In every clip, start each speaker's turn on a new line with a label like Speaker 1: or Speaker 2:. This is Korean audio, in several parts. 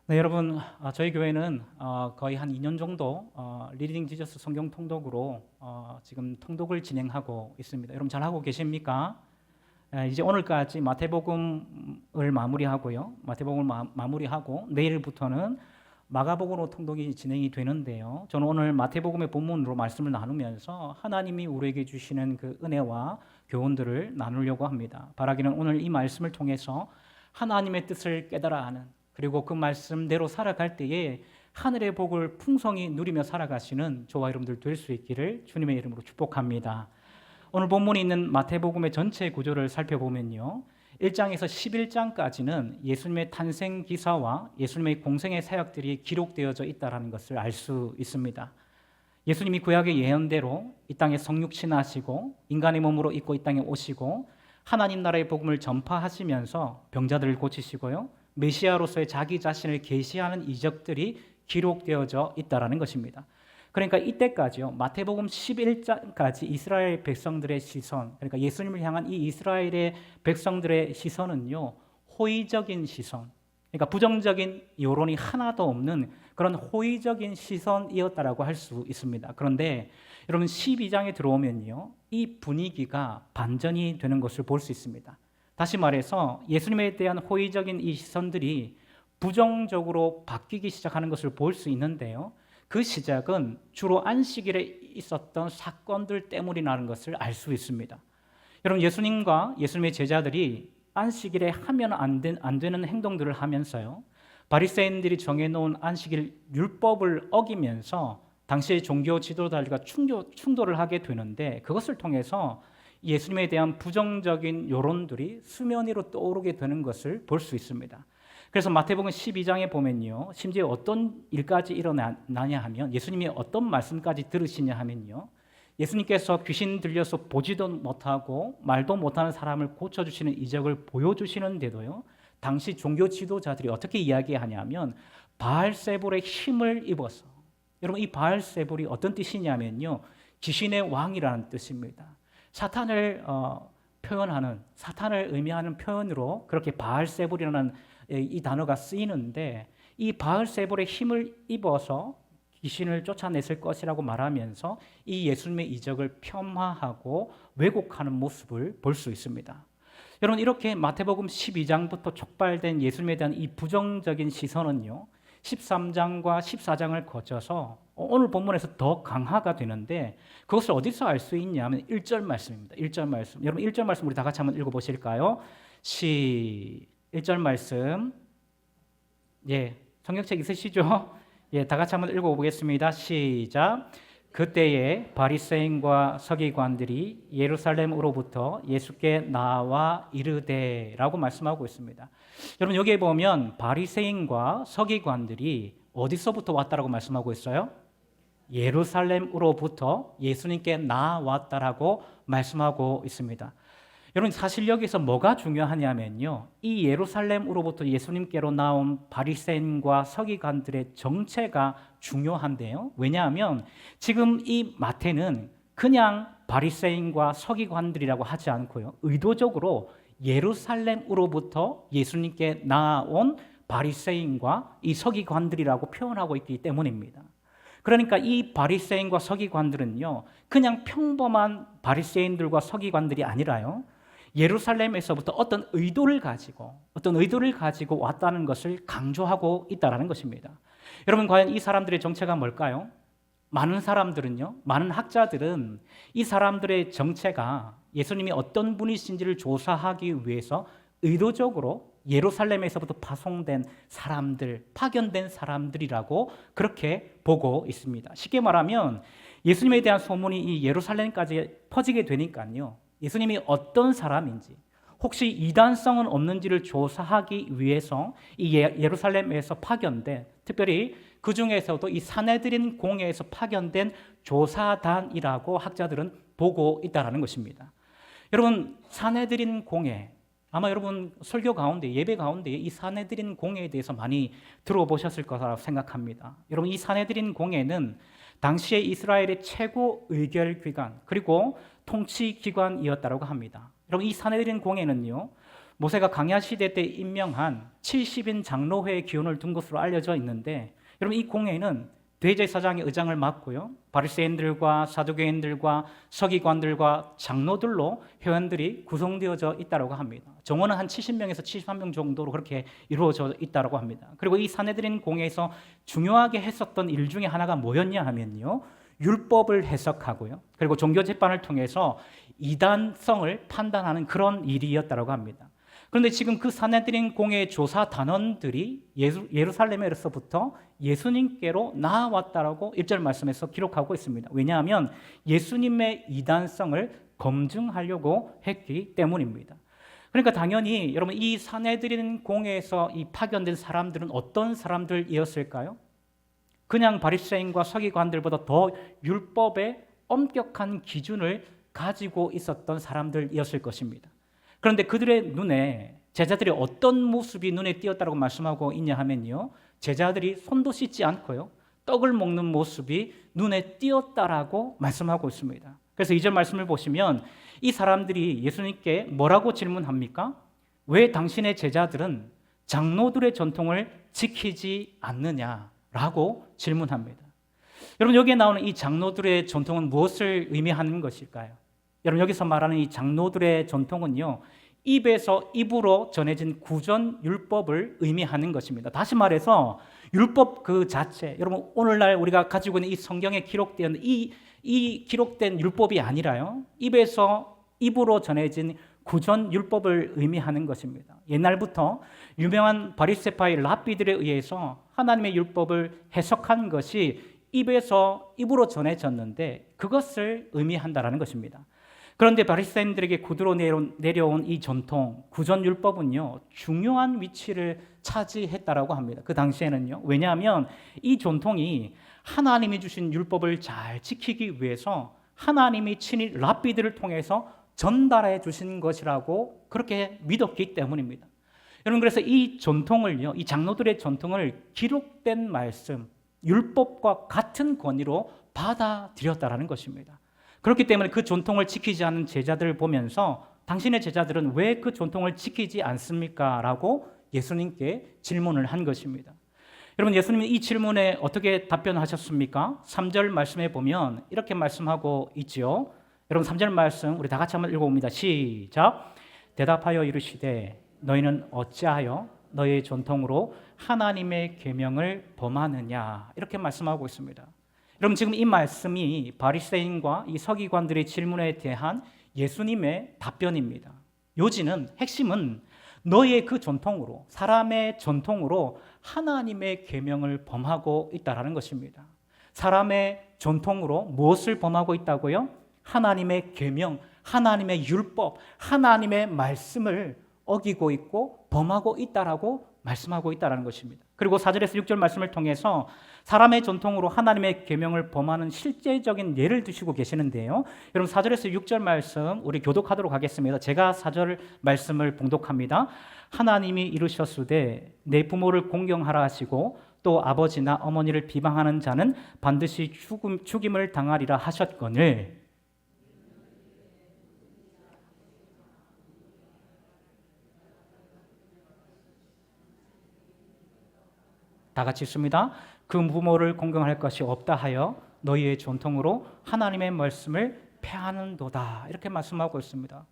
Speaker 1: 네, 여러분, 저희 교회는 거의 한 2년 정도 리딩 지저스 성경 통독으로 지금 통독을 진행하고 있습니다. 여러분 잘 하고 계십니까? 이제 오늘까지 마태복음을 마무리하고요. 마태복음을 마무리하고 내일부터는 마가복음으로 통독이 진행이 되는데요. 저는 오늘 마태복음의 본문으로 말씀을 나누면서 하나님이 우리에게 주시는 그 은혜와 교훈들을 나누려고 합니다. 바라기는 오늘 이 말씀을 통해서 하나님의 뜻을 깨달아 하는, 그리고 그 말씀대로 살아갈 때에 하늘의 복을 풍성히 누리며 살아가시는 저와 여러분들 될 수 있기를 주님의 이름으로 축복합니다. 오늘 본문에 있는 마태복음의 전체 구조를 살펴보면요, 1장에서 11장까지는 예수님의 탄생 기사와 예수님의 공생의 사역들이 기록되어져 있다는 것을 알 수 있습니다. 예수님이 구약의 예언대로 이 땅에 성육신하시고 인간의 몸으로 입고 이 땅에 오시고 하나님 나라의 복음을 전파하시면서 병자들을 고치시고요, 메시아로서의 자기 자신을 계시하는 이적들이 기록되어져 있다는 것입니다. 그러니까 이때까지요, 마태복음 11장까지 이스라엘 백성들의 시선, 그러니까 예수님을 향한 이 이스라엘의 백성들의 시선은요, 호의적인 시선, 그러니까 부정적인 여론이 하나도 없는 그런 호의적인 시선이었다라고 할 수 있습니다. 그런데 여러분 12장에 들어오면요, 이 분위기가 반전이 되는 것을 볼 수 있습니다. 다시 말해서 예수님에 대한 호의적인 이 시선들이 부정적으로 바뀌기 시작하는 것을 볼 수 있는데요, 그 시작은 주로 안식일에 있었던 사건들 때문이라는 것을 알 수 있습니다. 여러분, 예수님과 예수님의 제자들이 안식일에 하면 안 되는 행동들을 하면서요, 바리새인들이 정해놓은 안식일 율법을 어기면서 당시의 종교 지도자들과 충돌을 하게 되는데, 그것을 통해서 예수님에 대한 부정적인 여론들이 수면 위로 떠오르게 되는 것을 볼 수 있습니다. 그래서 마태복음 12장에 보면요, 심지어 어떤 일까지 일어나냐 하면, 예수님이 어떤 말씀까지 들으시냐 하면요, 예수님께서 귀신 들려서 보지도 못하고 말도 못하는 사람을 고쳐주시는 이적을 보여주시는데도요, 당시 종교 지도자들이 어떻게 이야기하냐면 바알세불의 힘을 입어서, 여러분 이 바알세불이 어떤 뜻이냐면요, 귀신의 왕이라는 뜻입니다. 사탄을 표현하는, 사탄을 의미하는 표현으로 그렇게 바알세불이라는 이 단어가 쓰이는데, 이 바알세불의 힘을 입어서 귀신을 쫓아냈을 것이라고 말하면서 이 예수님의 이적을 폄하하고 왜곡하는 모습을 볼 수 있습니다. 여러분, 이렇게 마태복음 12장부터 촉발된 예수님에 대한 이 부정적인 시선은요, 13장과 14장을 거쳐서 오늘 본문에서 더 강화가 되는데, 그것을 어디서 알 수 있냐면 1절 말씀입니다. 1절 말씀. 여러분 1절 말씀 우리 다 같이 한번 읽어보실까요? 1절 말씀. 예, 성경책 있으시죠? 예, 다 같이 한번 읽어보겠습니다. 시작. 그때에 바리새인과 서기관들이 예루살렘으로부터 예수께 나와 이르되라고 말씀하고 있습니다. 여러분 여기에 보면 바리새인과 서기관들이 어디서부터 왔다라고 말씀하고 있어요? 예루살렘으로부터 예수님께 나왔다라고 말씀하고 있습니다. 여러분 사실 여기서 뭐가 중요하냐면요, 이 예루살렘으로부터 예수님께로 나온 바리새인과 서기관들의 정체가 중요한데요, 왜냐하면 지금 이 마태는 그냥 바리새인과 서기관들이라고 하지 않고요, 의도적으로 예루살렘으로부터 예수님께 나온 바리새인과 이 서기관들이라고 표현하고 있기 때문입니다. 그러니까 이 바리새인과 서기관들은요, 그냥 평범한 바리새인들과 서기관들이 아니라요, 예루살렘에서부터 어떤 의도를 가지고 왔다는 것을 강조하고 있다는 것입니다. 여러분 과연 이 사람들의 정체가 뭘까요? 많은 사람들은요, 많은 학자들은 이 사람들의 정체가 예수님이 어떤 분이신지를 조사하기 위해서 의도적으로 예루살렘에서부터 파송된 사람들, 파견된 사람들이라고 그렇게 보고 있습니다. 쉽게 말하면 예수님에 대한 소문이 이 예루살렘까지 퍼지게 되니까요, 예수님이 어떤 사람인지, 혹시 이단성은 없는지를 조사하기 위해서 이 예루살렘에서 파견된, 특별히 그 중에서도 이 산헤드린 공회에서 파견된 조사단이라고 학자들은 보고 있다는 것입니다. 여러분 산헤드린 공회, 아마 여러분 설교 가운데, 예배 가운데 이 산헤드린 공회에 대해서 많이 들어보셨을 거라고 생각합니다. 여러분 이 산헤드린 공회는 당시에 이스라엘의 최고 의결기관 그리고 통치기관이었다고 합니다. 여러분 이 산헤드린 공회는요, 모세가 광야 시대 때 임명한 70인 장로회의 기원을 둔 것으로 알려져 있는데, 여러분 이 공회는 대제사장의 의장을 맡고요, 바리새인들과 사두개인들과 서기관들과 장로들로 회원들이 구성되어져 있다고 합니다. 정원은 한 70명에서 73명 정도로 그렇게 이루어져 있다고 합니다. 그리고 이 사내들인 공회에서 중요하게 했었던 일 중에 하나가 뭐였냐 하면요, 율법을 해석하고요, 그리고 종교 재판을 통해서 이단성을 판단하는 그런 일이었다고 합니다. 그런데 지금 그 사내들인 공회의 조사 단원들이 예루살렘에서부터 예수님께로 나아왔다라고 1절 말씀에서 기록하고 있습니다. 왜냐하면 예수님의 이단성을 검증하려고 했기 때문입니다. 그러니까 당연히 여러분 이 사내들인 공회에서 이 파견된 사람들은 어떤 사람들이었을까요? 그냥 바리새인과 서기관들보다 더 율법의 엄격한 기준을 가지고 있었던 사람들이었을 것입니다. 그런데 그들의 눈에 제자들이 어떤 모습이 눈에 띄었다고 말씀하고 있냐 하면요, 제자들이 손도 씻지 않고요, 떡을 먹는 모습이 눈에 띄었다라고 말씀하고 있습니다. 그래서 2절 말씀을 보시면 이 사람들이 예수님께 뭐라고 질문합니까? 왜 당신의 제자들은 장로들의 전통을 지키지 않느냐라고 질문합니다. 여러분 여기에 나오는 이 장로들의 전통은 무엇을 의미하는 것일까요? 여러분 여기서 말하는 이 장로들의 전통은요, 입에서 입으로 전해진 구전 율법을 의미하는 것입니다. 다시 말해서 율법 그 자체, 여러분 오늘날 우리가 가지고 있는 이 성경에 기록된 이 기록된 율법이 아니라요, 입에서 입으로 전해진 구전 율법을 의미하는 것입니다. 옛날부터 유명한 바리새파의 랍비들에 의해서 하나님의 율법을 해석한 것이 입에서 입으로 전해졌는데 그것을 의미한다라는 것입니다. 그런데 바리새인들에게 구두로 내려온 이 전통, 구전율법은요, 중요한 위치를 차지했다라고 합니다. 그 당시에는요. 왜냐하면 이 전통이 하나님이 주신 율법을 잘 지키기 위해서 하나님이 친히 랍비들을 통해서 전달해 주신 것이라고 그렇게 믿었기 때문입니다. 여러분 그래서 이 전통을요, 이 장로들의 전통을 기록된 말씀, 율법과 같은 권위로 받아들였다라는 것입니다. 그렇기 때문에 그 전통을 지키지 않는 제자들을 보면서 당신의 제자들은 왜 그 전통을 지키지 않습니까? 라고 예수님께 질문을 한 것입니다. 여러분 예수님이 이 질문에 어떻게 답변하셨습니까? 3절 말씀에 보면 이렇게 말씀하고 있죠. 여러분 3절 말씀 우리 다 같이 한번 읽어봅니다. 시작. 대답하여 이르시되 너희는 어찌하여 너희의 전통으로 하나님의 계명을 범하느냐, 이렇게 말씀하고 있습니다. 여러분 지금 이 말씀이 바리새인과 이 서기관들의 질문에 대한 예수님의 답변입니다. 요지는, 핵심은 너희의 그 전통으로, 사람의 전통으로 하나님의 계명을 범하고 있다라는 것입니다. 사람의 전통으로 무엇을 범하고 있다고요? 하나님의 계명, 하나님의 율법, 하나님의 말씀을 어기고 있고 범하고 있다라고 말씀하고 있다라는 것입니다. 그리고 4절에서 6절 말씀을 통해서 사람의 전통으로 하나님의 계명을 범하는 실제적인 예를 드시고 계시는데요. 여러분 4절에서 6절 말씀 우리 교독하도록 하겠습니다. 제가 4절 말씀을 봉독합니다. 하나님이 이르셨으되 내 부모를 공경하라 하시고 또 아버지나 어머니를 비방하는 자는 반드시 죽임을 당하리라 하셨거늘. 다 같이 읽습니다. 그 부모를 공경할 것이 없다 하여 너희의 전통으로 하나님의 말씀을 폐하는도다, 이렇게 말씀하고 있습니다.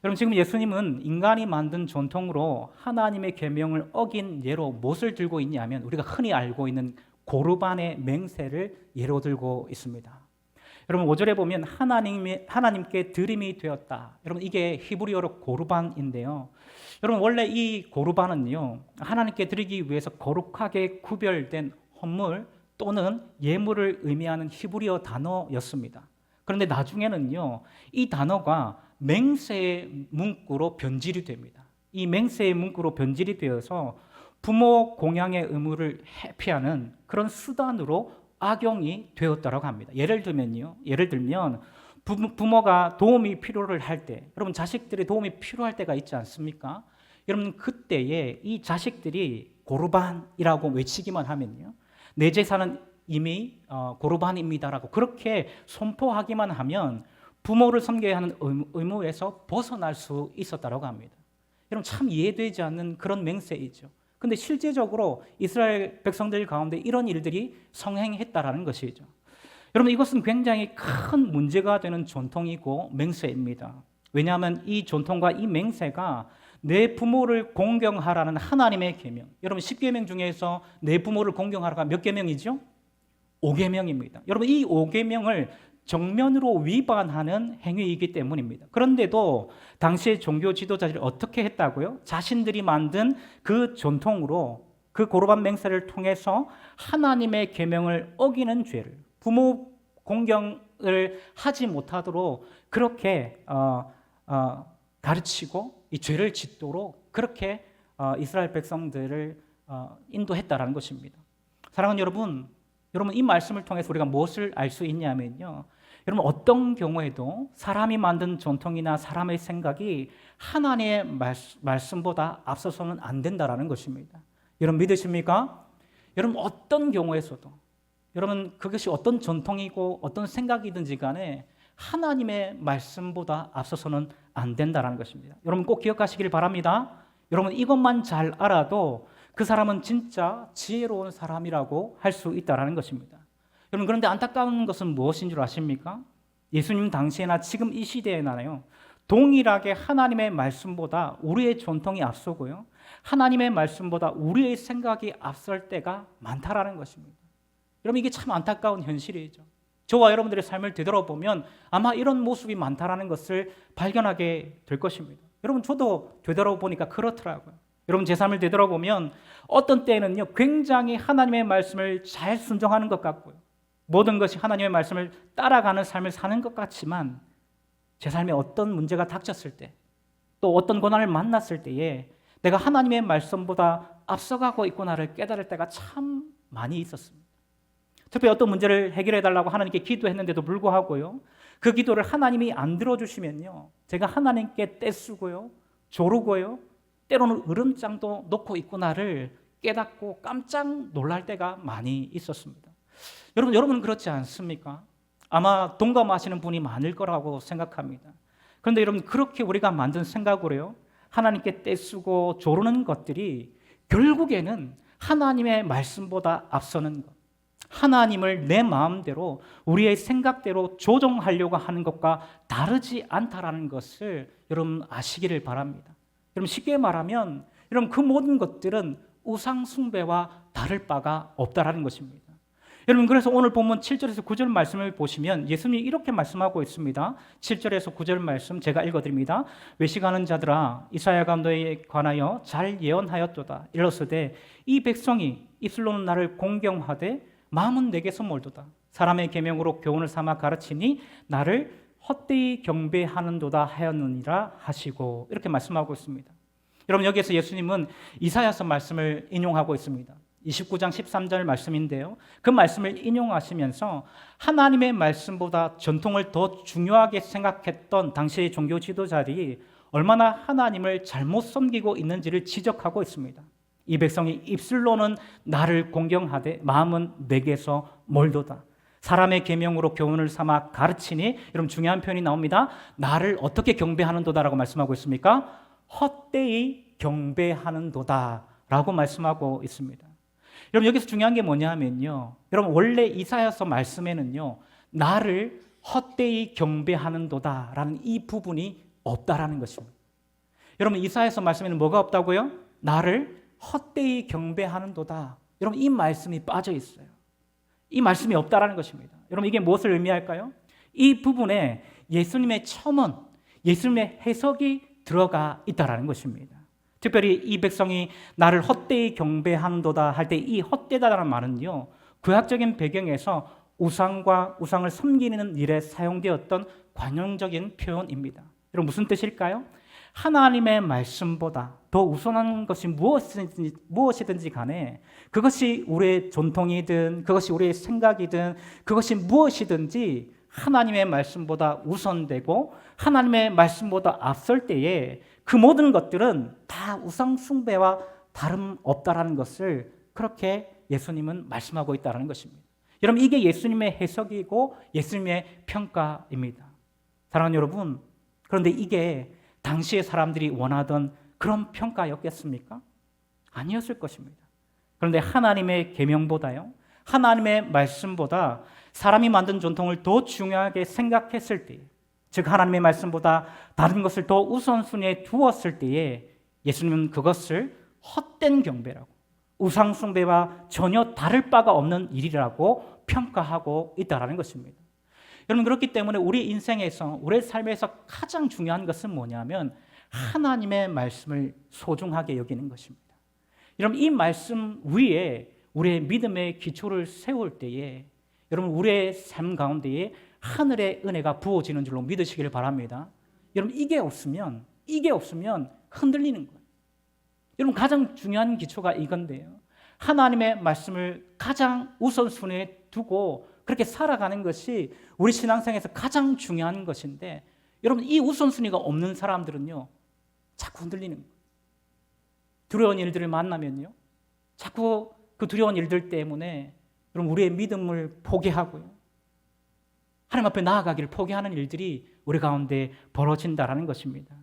Speaker 1: 여러분 지금 예수님은 인간이 만든 전통으로 하나님의 계명을 어긴 예로 무엇을 들고 있냐면 우리가 흔히 알고 있는 고르반의 맹세를 예로 들고 있습니다. 여러분 5절에 보면 하나님께 드림이 되었다. 여러분 이게 히브리어로 고르반인데요. 여러분 원래 이 고르반은요, 하나님께 드리기 위해서 거룩하게 구별된 헌물 또는 예물을 의미하는 히브리어 단어였습니다. 그런데 나중에는요, 이 단어가 맹세의 문구로 변질이 됩니다. 이 맹세의 문구로 변질이 되어서 부모 공양의 의무를 회피하는 그런 수단으로 악용이 되었다고 합니다. 예를 들면 부모가 도움이 필요를 할 때, 여러분 자식들의 도움이 필요할 때가 있지 않습니까? 여러분 그때에 이 자식들이 고르반이라고 외치기만 하면요, 내 재산은 이미 고르반입니다라고 그렇게 선포하기만 하면 부모를 섬겨야 하는 의무에서 벗어날 수 있었다고 합니다. 여러분 참 이해되지 않는 그런 맹세이죠. 근데 실제적으로 이스라엘 백성들 가운데 이런 일들이 성행했다라는 것이죠. 여러분 이것은 굉장히 큰 문제가 되는 전통이고 맹세입니다. 왜냐하면 이 전통과 이 맹세가 내 부모를 공경하라는 하나님의 계명. 여러분 10계명 중에서 내 부모를 공경하라가 몇 계명이죠? 5계명입니다. 여러분 이 5계명을 정면으로 위반하는 행위이기 때문입니다. 그런데도 당시의 종교 지도자들이 어떻게 했다고요? 자신들이 만든 그 전통으로 그 고르반 맹세를 통해서 하나님의 계명을 어기는 죄를, 부모 공경을 하지 못하도록 그렇게 가르치고 이 죄를 짓도록 그렇게 이스라엘 백성들을 인도했다라는 것입니다. 사랑하는 여러분, 이 말씀을 통해서 우리가 무엇을 알 수 있냐면요. 여러분 어떤 경우에도 사람이 만든 전통이나 사람의 생각이 하나님의 말씀보다 앞서서는 안 된다라는 것입니다. 여러분 믿으십니까? 여러분 어떤 경우에서도 여러분 그것이 어떤 전통이고 어떤 생각이든지 간에 하나님의 말씀보다 앞서서는 안 된다라는 것입니다. 여러분 꼭 기억하시길 바랍니다. 여러분 이것만 잘 알아도 그 사람은 진짜 지혜로운 사람이라고 할 수 있다라는 것입니다. 여러분 그런데 안타까운 것은 무엇인 줄 아십니까? 예수님 당시에나 지금 이 시대에나요 동일하게 하나님의 말씀보다 우리의 전통이 앞서고요 하나님의 말씀보다 우리의 생각이 앞설 때가 많다라는 것입니다. 여러분 이게 참 안타까운 현실이죠. 저와 여러분들의 삶을 되돌아보면 아마 이런 모습이 많다라는 것을 발견하게 될 것입니다. 여러분 저도 되돌아보니까 그렇더라고요. 여러분 제 삶을 되돌아보면 어떤 때는요 굉장히 하나님의 말씀을 잘 순종하는 것 같고요 모든 것이 하나님의 말씀을 따라가는 삶을 사는 것 같지만 제 삶에 어떤 문제가 닥쳤을 때 또 어떤 고난을 만났을 때에 내가 하나님의 말씀보다 앞서가고 있구나를 깨달을 때가 참 많이 있었습니다. 특히 어떤 문제를 해결해 달라고 하나님께 기도했는데도 불구하고요 그 기도를 하나님이 안 들어주시면요 제가 하나님께 떼쓰고요 조르고요 때로는 으름장도 놓고 있구나를 깨닫고 깜짝 놀랄 때가 많이 있었습니다. 여러분은 그렇지 않습니까? 아마 동감하시는 분이 많을 거라고 생각합니다. 그런데 여러분 그렇게 우리가 만든 생각으로요 하나님께 떼쓰고 조르는 것들이 결국에는 하나님의 말씀보다 앞서는 것, 하나님을 내 마음대로 우리의 생각대로 조정하려고 하는 것과 다르지 않다라는 것을 여러분 아시기를 바랍니다. 여러분 쉽게 말하면 여러분 그 모든 것들은 우상 숭배와 다를 바가 없다라는 것입니다. 여러분 그래서 오늘 본문 7절에서 9절 말씀을 보시면 예수님이 이렇게 말씀하고 있습니다. 7절에서 9절 말씀 제가 읽어드립니다. 외식하는 자들아 이사야가 너에 관하여 잘 예언하였도다. 일렀으되 이 백성이 입술로는 나를 공경하되 마음은 내게서 멀도다. 사람의 계명으로 교훈을 삼아 가르치니 나를 헛되이 경배하는도다 하였느니라 하시고 이렇게 말씀하고 있습니다. 여러분 여기에서 예수님은 이사야서 말씀을 인용하고 있습니다. 29장 13절 말씀인데요. 그 말씀을 인용하시면서 하나님의 말씀보다 전통을 더 중요하게 생각했던 당시의 종교 지도자들이 얼마나 하나님을 잘못 섬기고 있는지를 지적하고 있습니다. 이 백성이 입술로는 나를 공경하되 마음은 내게서 멀도다. 사람의 계명으로 교훈을 삼아 가르치니 여러분 중요한 표현이 나옵니다. 나를 어떻게 경배하는도다라고 말씀하고 있습니까? 헛되이 경배하는도다라고 말씀하고 있습니다. 여러분 여기서 중요한 게 뭐냐면요. 여러분 원래 이사야서 말씀에는요. 나를 헛되이 경배하는도다라는 이 부분이 없다라는 것입니다. 여러분 이사야서 말씀에는 뭐가 없다고요? 나를 헛되이 경배하는도다. 여러분 이 말씀이 빠져 있어요. 이 말씀이 없다라는 것입니다. 여러분 이게 무엇을 의미할까요? 이 부분에 예수님의 첨언, 예수님의 해석이 들어가 있다라는 것입니다. 특별히 이 백성이 나를 헛되이 경배하는도다 할 때 이 헛되다라는 말은요. 구약적인 배경에서 우상을 섬기는 일에 사용되었던 관용적인 표현입니다. 여러분 무슨 뜻일까요? 하나님의 말씀보다 더 우선한 것이 무엇이든지 간에 그것이 우리의 전통이든 그것이 우리의 생각이든 그것이 무엇이든지 하나님의 말씀보다 우선되고 하나님의 말씀보다 앞설 때에 그 모든 것들은 다 우상 숭배와 다름없다라는 것을 그렇게 예수님은 말씀하고 있다는 것입니다. 여러분 이게 예수님의 해석이고 예수님의 평가입니다. 사랑하는 여러분, 그런데 이게 당시의 사람들이 원하던 그런 평가였겠습니까? 아니었을 것입니다. 그런데 하나님의 계명보다요, 하나님의 말씀보다 사람이 만든 전통을 더 중요하게 생각했을 때, 즉 하나님의 말씀보다 다른 것을 더 우선순위에 두었을 때에 예수님은 그것을 헛된 경배라고, 우상 숭배와 전혀 다를 바가 없는 일이라고 평가하고 있다는 것입니다. 여러분, 그렇기 때문에 우리 인생에서, 우리 삶에서 가장 중요한 것은 뭐냐면 하나님의 말씀을 소중하게 여기는 것입니다. 여러분, 이 말씀 위에 우리의 믿음의 기초를 세울 때에 여러분, 우리의 삶 가운데에 하늘의 은혜가 부어지는 줄로 믿으시기를 바랍니다. 여러분, 이게 없으면 흔들리는 거예요. 여러분, 가장 중요한 기초가 이건데요, 하나님의 말씀을 가장 우선순위에 두고 그렇게 살아가는 것이 우리 신앙생에서 가장 중요한 것인데, 여러분, 이 우선순위가 없는 사람들은요 자꾸 흔들리는 거예요. 두려운 일들을 만나면요 자꾸 그 두려운 일들 때문에 여러분, 우리의 믿음을 포기하고요, 하나님 앞에 나아가기를 포기하는 일들이 우리 가운데 벌어진다라는 것입니다.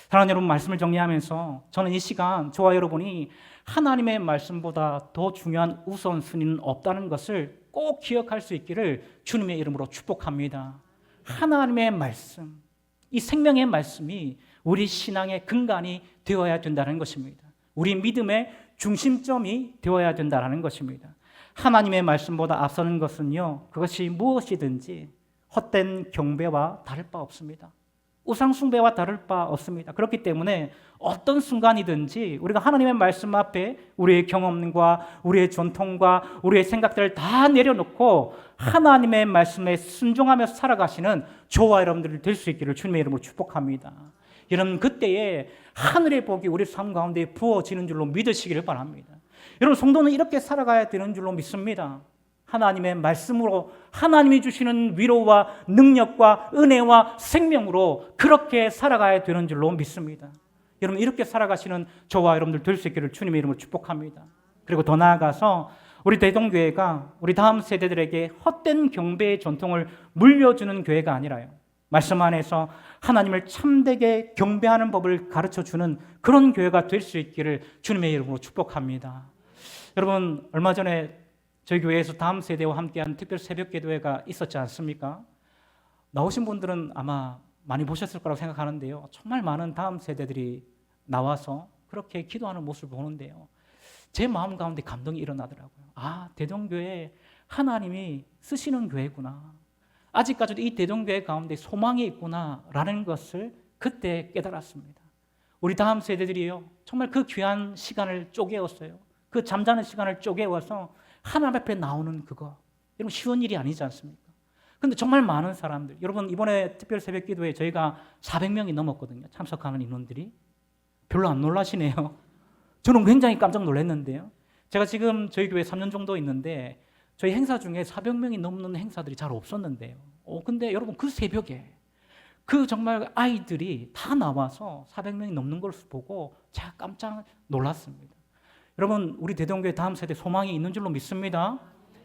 Speaker 1: 사랑하는 여러분, 말씀을 정리하면서 저는 이 시간 저와 여러분이 하나님의 말씀보다 더 중요한 우선순위는 없다는 것을 꼭 기억할 수 있기를 주님의 이름으로 축복합니다. 하나님의 말씀, 이 생명의 말씀이 우리 신앙의 근간이 되어야 된다는 것입니다. 우리 믿음의 중심점이 되어야 된다는 것입니다. 하나님의 말씀보다 앞서는 것은요, 그것이 무엇이든지 헛된 경배와 다를 바 없습니다. 우상 숭배와 다를 바 없습니다. 그렇기 때문에 어떤 순간이든지 우리가 하나님의 말씀 앞에 우리의 경험과 우리의 전통과 우리의 생각들을 다 내려놓고 하나님의 말씀에 순종하며 살아가시는 저와 여러분들이 될 수 있기를 주님의 이름으로 축복합니다. 여러분, 그때에 하늘의 복이 우리 삶 가운데 부어지는 줄로 믿으시기를 바랍니다. 여러분, 성도는 이렇게 살아가야 되는 줄로 믿습니다. 하나님의 말씀으로, 하나님이 주시는 위로와 능력과 은혜와 생명으로 그렇게 살아가야 되는 줄로 믿습니다. 여러분, 이렇게 살아가시는 저와 여러분들 될 수 있기를 주님의 이름으로 축복합니다. 그리고 더 나아가서 우리 대동교회가 우리 다음 세대들에게 헛된 경배의 전통을 물려주는 교회가 아니라요, 말씀 안에서 하나님을 참되게 경배하는 법을 가르쳐주는 그런 교회가 될 수 있기를 주님의 이름으로 축복합니다. 여러분, 얼마 전에 저희 교회에서 다음 세대와 함께한 특별 새벽 기도회가 있었지 않습니까? 나오신 분들은 아마 많이 보셨을 거라고 생각하는데요, 정말 많은 다음 세대들이 나와서 그렇게 기도하는 모습을 보는데요, 제 마음 가운데 감동이 일어나더라고요. 아, 대동교회 하나님이 쓰시는 교회구나, 아직까지도 이 대동교회 가운데 소망이 있구나라는 것을 그때 깨달았습니다. 우리 다음 세대들이요, 정말 그 귀한 시간을 쪼개었어요. 그 잠자는 시간을 쪼개어서 하나님 앞에 나오는 그거, 여러분, 쉬운 일이 아니지 않습니까? 그런데 정말 많은 사람들, 여러분, 이번에 특별 새벽 기도에 저희가 400명이 넘었거든요. 참석하는 인원들이. 별로 안 놀라시네요. 저는 굉장히 깜짝 놀랐는데요, 제가 지금 저희 교회 3년 정도 있는데 저희 행사 중에 400명이 넘는 행사들이 잘 없었는데요, 근데 여러분, 그 새벽에 그 정말 아이들이 다 나와서 400명이 넘는 걸 보고 제가 깜짝 놀랐습니다. 여러분, 우리 대동교회 다음 세대 소망이 있는 줄로 믿습니다.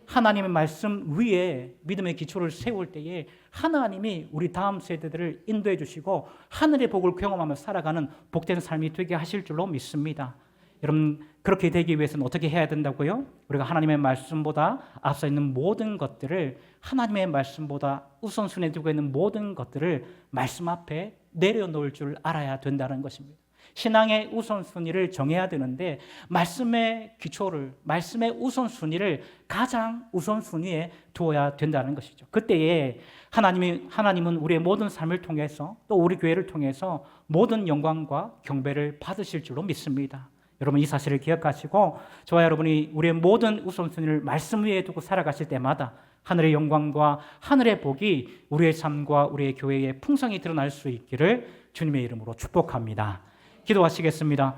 Speaker 1: 하나님의 말씀 위에 믿음의 기초를 세울 때에 하나님이 우리 다음 세대들을 인도해 주시고 하늘의 복을 경험하며 살아가는 복된 삶이 되게 하실 줄로 믿습니다. 여러분, 그렇게 되기 위해서는 어떻게 해야 된다고요? 우리가 하나님의 말씀보다 앞서 있는 모든 것들을, 하나님의 말씀보다 우선순위에 두고 있는 모든 것들을 말씀 앞에 내려놓을 줄 알아야 된다는 것입니다. 신앙의 우선순위를 정해야 되는데 말씀의 기초를, 말씀의 우선순위를 가장 우선순위에 두어야 된다는 것이죠. 그때에 하나님은 우리의 모든 삶을 통해서, 또 우리 교회를 통해서 모든 영광과 경배를 받으실 줄로 믿습니다. 여러분, 이 사실을 기억하시고 저와 여러분이 우리의 모든 우선순위를 말씀 위에 두고 살아가실 때마다 하늘의 영광과 하늘의 복이 우리의 삶과 우리의 교회에 풍성히 드러날 수 있기를 주님의 이름으로 축복합니다. 기도하시겠습니다.